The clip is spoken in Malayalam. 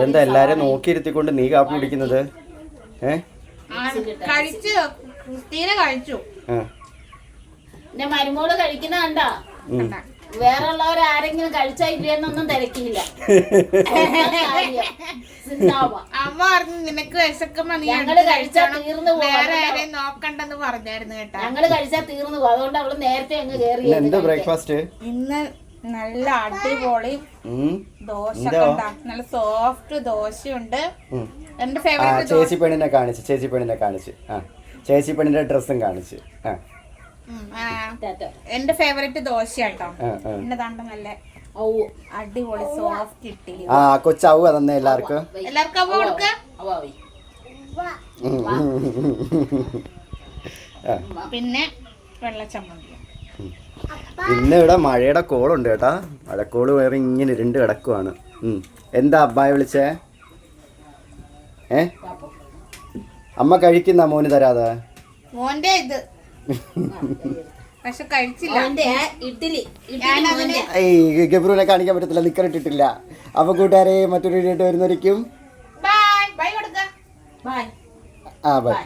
എന്താ എല്ലാരും നോക്കിയിരുത്തിക്കൊണ്ട് നീ കാപ്പി കുടിക്കുന്നത്? മരുമോള് കഴിക്കുന്ന കണ്ടാ വേറെ ഉള്ളവർ ആരെങ്കിലും കഴിച്ചാ ഇല്ലെന്നൊന്നും തിരക്കില്ല. അമ്മ പറഞ്ഞു നിനക്ക് വിശക്കുമ്പോ ഞങ്ങള് കഴിച്ചാ തീർന്നു വേറെ ആരെയും നോക്കണ്ടെന്ന് പറഞ്ഞായിരുന്നു കേട്ടോ. ഞങ്ങള് കഴിച്ചാ തീർന്നു പോകും. അതുകൊണ്ട് അവള് നേരത്തെ അങ്ങ് കേറി. എന്താ ബ്രേക്ക്ഫാസ്റ്റ്? ഇന്ന് നല്ല അടിപൊളി ദോശ, നല്ല സോഫ്റ്റ് ദോശയുണ്ട്. എന്റെ ഫേവറേറ്റ് ചേച്ചി പെണ്ണിനെ കാണിച്ച് ചേച്ചി പെണ്ണിന്റെ ഡ്രസ്സും കാണിച്ച് എന്റെ ഫേവറേറ്റ് ദോശ കേട്ടോ. എന്റെ തണ്ട നല്ല അടിപൊളി സോഫ്റ്റ് ഇഡ്ഡലി. കൊച്ചാവു തന്നെ എല്ലാവർക്കും അവ കൊടുക്ക. പിന്നെ വെള്ളച്ചമ്മന്തി. ഇന്ന് ഇവിടെ മഴയുടെ കോളുണ്ട് കേട്ടാ. മഴക്കോള് വേറെ ഇങ്ങനെ ഇരുണ്ട് കിടക്കുവാണ്. എന്താ അബ്ബായെ വിളിച്ചേ? അമ്മ കഴിക്കുന്ന മോന് തരാതെ? മോന്റെ ഇത് പക്ഷെ കഴിച്ചില്ല. ഗബ്രുവിനെ കാണിക്കാൻ പറ്റത്തില്ല, നിക്കറിട്ടിട്ടില്ല. അപ്പൊ കൂട്ടുകാരെ മറ്റൊരു വീഡിയോ വരുന്നവരിക്കും ബൈ. ബൈ കൊടുക്ക. ബൈ. ബൈ.